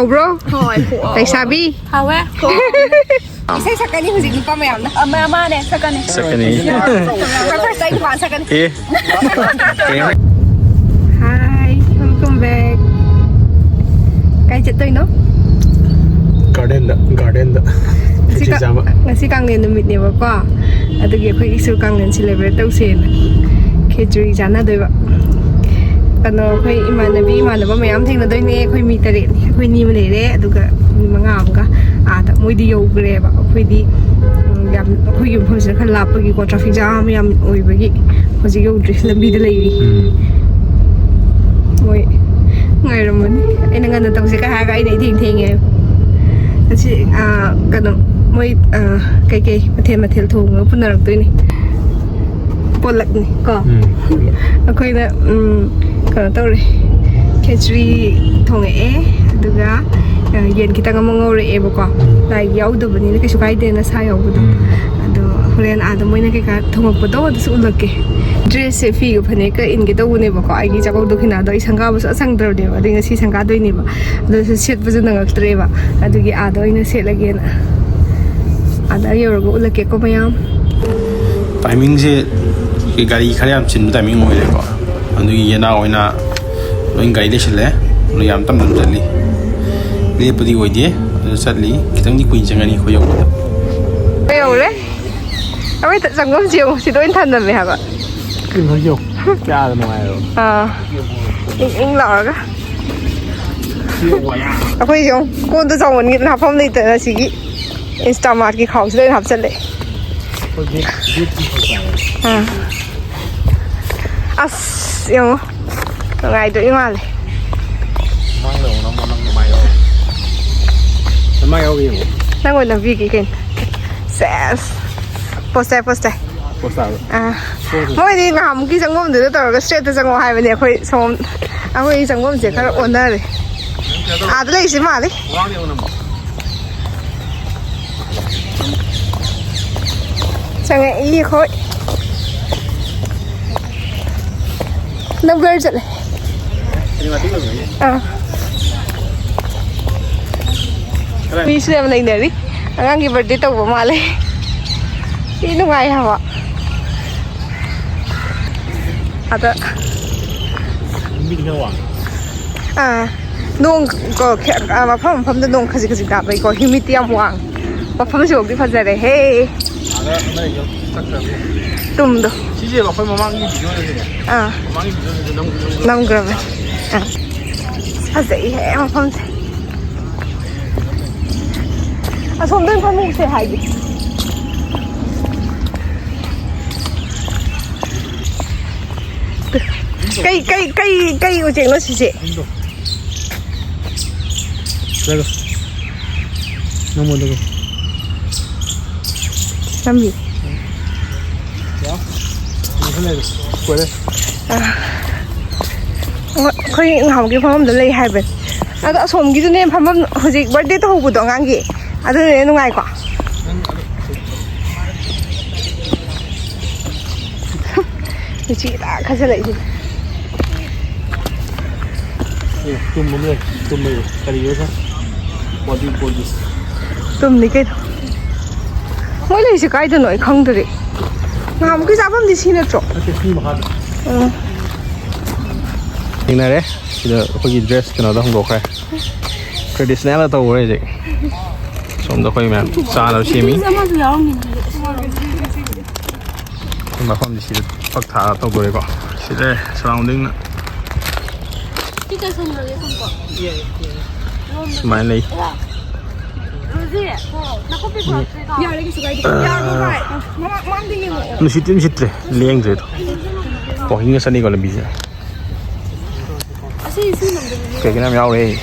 ꯍꯥꯎꯕ꯭ꯔꯣ ꯂꯩꯁꯥꯕꯤ ꯍꯥꯎꯋꯦ ꯏꯁꯩ ꯁꯛꯀꯅꯤ ꯍꯧꯖꯤꯛ ꯅꯨꯄꯥ ꯃꯌꯥꯝꯅ ꯑꯃꯅꯦ ꯁꯛꯀꯅꯤ ꯁꯛꯀꯅꯤ Hi, welcome back. Kay chatoy no? Garden Ngasi Kanglen numitnebako. Adugi akhoi isu Kanglen celebrate tawsena. Khechuri jana doiba. Kano akhoi imanaba mayam thengnadoine akhoi mi tare ni. Akhoi ni ma lere aduga mi manga amga ada moidi yogreba. Akhoi di yam akhoi yum phosna khan lapagi ko traffic jam yam oibagi hoji yogdri lambi da leiri. Moi ngairamani aina ngana tawse ka haga aina thenge asi kano moi kai mathel thong punarak toini polak ni ko akoina kano tawre khechri thong aduga yen kitang amangore bako lai yaudabani ne kesu kai dena sa yaubudo ado horen ada moina ke ka thongakpodo adusu ulake dress se fi ga phane ka in ge to ne bako ai gi chakau do khina do isanga bu sang dro de adi ngasi sanga do ni ba ado set bu jana ngak tre ba adu gi ado ina set lage na ada yor go ulake ko mayam timing se ki gari khare am chin timing oi le ko adu gi yana oina loin gari le chile lo yam tam dam jali le pudi oi de satli kitang ni kuin changani ko yau ayo le awai ta jangom jiu si do in than na me ha ba kin ho yau ya da no ai ro ing lọ ka akhoi jong kon to jong ni na phom nei ta sigi Instamart ki khaw se hap chale as yo ngai do ingwa le mai au gi nang ngoi na vi ki ken ses poste moi di ngam ki jangom de tor ga straight ta jangom hai bane akhoi som akhoi jangom je khar onar le ad le si ma le chẳng ai ý khối năm vơi rồi mi xem này để đi ngang cái vật đi tàu của mà lên đi nước ngoài hả vợ nông có mà phong nó nông khasi khasi gặp vậy có humidity am hoàng mà phong chỉ đi phát ra đấy hey tumdo 시제 막 거의 망이 비교를 해. 망이 비교를 nông 그러면 dậy hè mà phong 손 든 phong sẽ hay gì cây của chị nó gì Đây nó muốn được làm gì đó cái này quay đây khơi học cái phong đó lấy hai bên đã xong cái nên phong hồi gì birthday tôi học được ngang gì à tôi nên nó ngay quá thì chị đã khai ra lại gì tùm mày cái gì vậy body tùm này cái mỗi lần chỉ cái đó nói không được đấy làm cái giá phẩm thì xin được chỗ nhìn này đấy bây giờ có gì dress cái nào đó không được hay traditional là tàu rồi gì xong đó coi mà xa nào xem ý mà không thì chỉ bắt thả tàu rồi có chỉ đây surrounding nữa máy này nó xịt đấy liang rồi bỏ hình cái sân này gọi là gì cái nam nhau đây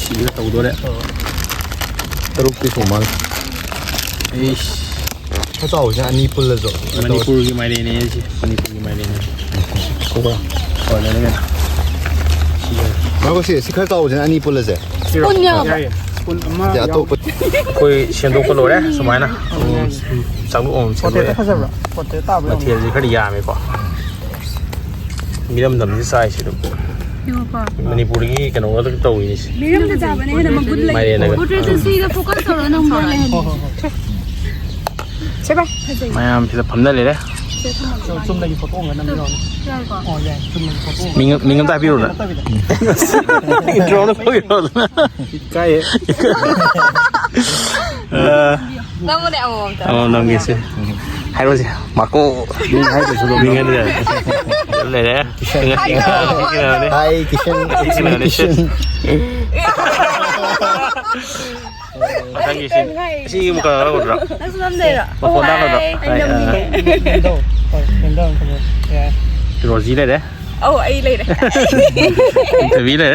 chỉ là tàu đó đấy tàu cái số màเขาจะเอาจากอันนี้ปุ่นเลยจ้ะอันนี้ปุ่นกี่ไม้เลยเนี่ยสิอันนี้ปุ่นกี่ไม้เลยเนี่ยกูก็ขอเลยเนี่ยแล้วก็สิเขาจะเอาจากอันนี้ปุ่นเลยจ้ะปุ่นเนี่ยปุ่นมาเดี๋ยวตัวคุยเชียนตัวคนโหลเลยสมัยนะสังลูกอมเชียนเลยมาเทียนสิคดียาไม่ก่อนมีดำที่ใส่สิลูก มณีปุรีกันน้องเราต้องโตอีก 미름도 잡아내 근데 뭐 묻래 ไม่ได้นะ 우리도 수위가 포커스로 넘어가네. 제발 ไม่เอาพี่จะทำได้เลยนะมีเงินใต้พี่รุ่นอ่ะอินโทรแล้วพี่รุ่นใกล้너무 내 어머니다 넘기지 할아버지 맞고มีเงินเลยเลยนะเงินเลย Hi, Kishan. Kishan. 당기신 시기 뭐가 그러더라. 수남대라 뭐 나가다. 로지래 돼? ấy lấy đấy 인터뷰래 돼?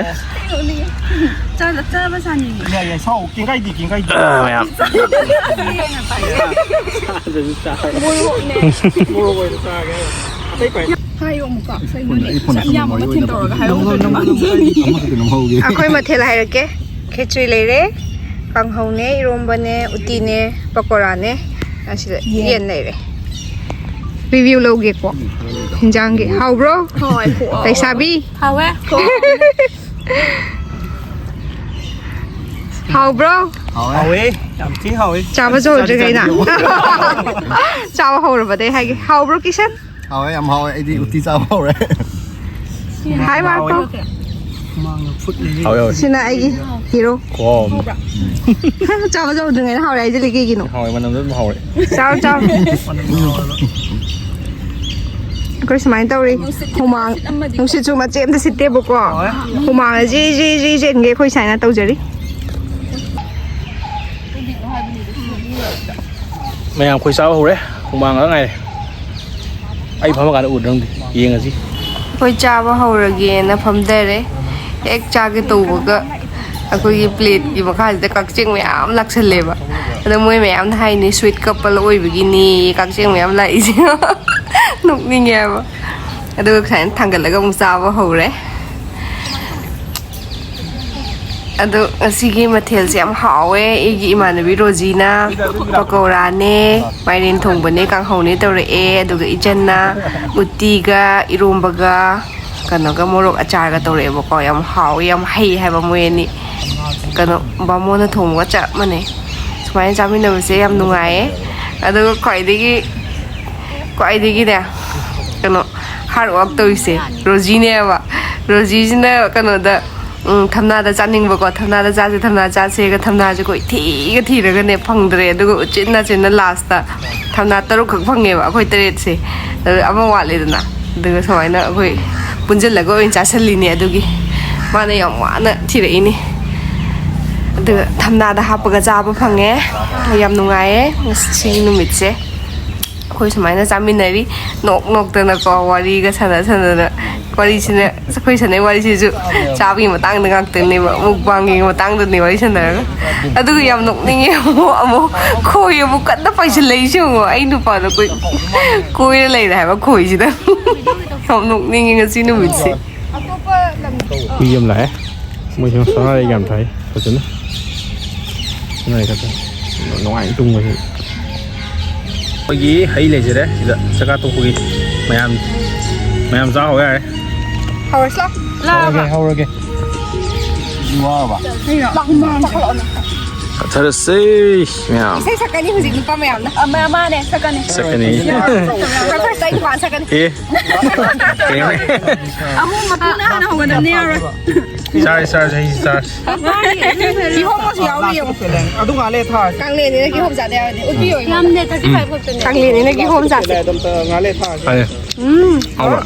짜봐 사님 야야 샤오 긴가이디 긴가이디 뭐야? 하이오 뭐가 쌈 같은 도로가 하이오 아코이 마텔 하이렇게 개추이 레이레 강호네 이롬바네 우티네 바코라네 아시레 옌 레이레 리뷰 로게고 현장게 하우브로 대사비 하왜? 하우브로 하웨이 얌치 하웨이 chào rồi rồi cái nào chào hầu rồi vào đây hay hầu bro kitchen How am how I did uti sao rồi. hai ba to hỏi xin lại cái hero 고 chào rồi đừng ngày hầu này chứ lấy cái gì nữa hỏi mà nó rất hỏi chào cái gì mà tao đi hôm mà ông sẽ chụp mà chém thì sẽ tiếp bọc qua hôm mà gì trên cái khối xài là tao chơi đi ไม่เอาคุยเศร้าเลยคงบางแล้วไงไอ้พนักงานอุดตรงยิงกันสิ khối cha vào hầu rồi kia nó phẩm đây đấy ek cha cái tủ bọc cái cái plate cái bọc hai cái các chiếc mẹ ám lắc chân lẹp à rồi mỗi mẹ ám thay ní sweet couple ôi bikini các chiếc mẹ ám lại chứ nục đi nghe mà rồi cái thằng cái là cái ông sao vào hầu đấy Aduh, sige mathilse am hawe igi imanabi Rosina pakora ne mairin thongba ne kanghau ne tawre e aduga ijanna utiga irombaga kanoga morok achar ga tawre bako yam hawe yam hai haiba moyeni kano bamona thongwa cha mane sumai chaminabase yam nungai aduga kwaidigi ne kano hard work toise Rosina ba Rosina kano da 탐나다 짜는 거고 탐나다 짜지 탐나 짜지가 탐나지 거 티가 티르가 내 펑드레 그리고 찐나 라스트 탐나 따로 그 펑해봐 거기 때렸지 아마 와리드나 그리고 서와이나 거기 분질라고 인 짜슬리니 아두기 마네 영화나 티레이니 그 탐나다 하프가 잡아 펑해 얌 누가에 시 누미체 거기 서마이나 짜민나리 녹녹더나고 와리가 사나 와리시네 스코이션의 와리시주 자비 뭐 땅 등각 등네 뭐 묵방이 뭐 땅 등네 와리시네 아두고 얌 녹닝이 뭐 코이 뭐 깐다 파이시 레이쇼 뭐 아이 누파도 코이 레이다 뭐 코이시다 얌 녹닝이 ngasi nu mitsi 위험 lại môi trường sống đây cảm thấy có chứng cái này các nó ảnh tung rồi 거기 하이레 저래 제가 또 거기 매암 싸워 왜 하워슬 하웨이 하웨이 Wow ba. 잘했어 매암 세 사건이 후지 누빠 매암나 엄마네 잠깐만. 사건이 그걸 사이 관 사건 예 아무 마트나 하나 하고 내려. 쌀 기홈모스 야오리요 아동아 레타 강連기홈 자대야 어디요 남네 35%네. 강連기홈 자대 덤더 레타 아니 아우라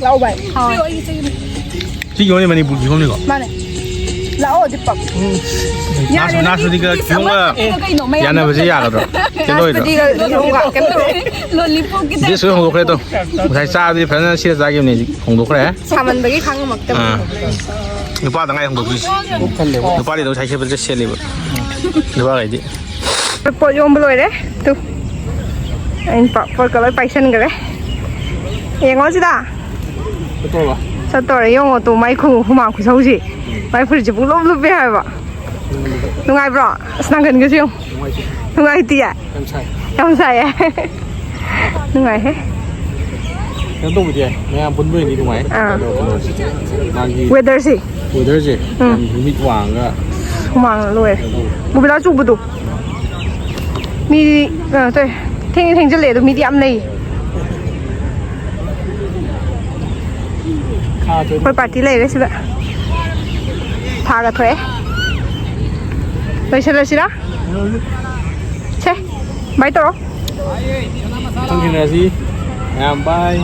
lão bảy 지금이 많이 불기 홈리가 mà này lão ở 집밥 나서 네가 기용가 야나 버지 야가도 걔도 đi 기홈가 cái 롤리포 기다. 이제 소용 없고 그래도 잘 싸우지 변한 시에 싸기면 홍도 그래 사만 백이 강을 먹다 누가 당가 홍도 주시 누가리 너 자기 버지 셀리 누가 가야지 bỏ vô rồi đấy tu anh bỏ cái lấy sân cái đấy em nói gì ta sao tôi dùng tôi máy khung không mang khung gì máy phơi chỉ bung lốp lốp về hay vậy đúng ai bro sang gần cái gì không đúng ai tiệt không sai à đúng ai hết Nó tung vậy, mấy em bốn mươi đi đúng không? Mang gì? weather สิ Weather gì? Em mít vàng cơ. วางเลยบุเวลาจูบุดุมี对听这里都มี点呢ไปปาร์ตี้เลยได้สิละทากระเทยไปเชลสิละเช่ไปต่อ Thông tin là gì? Em bye.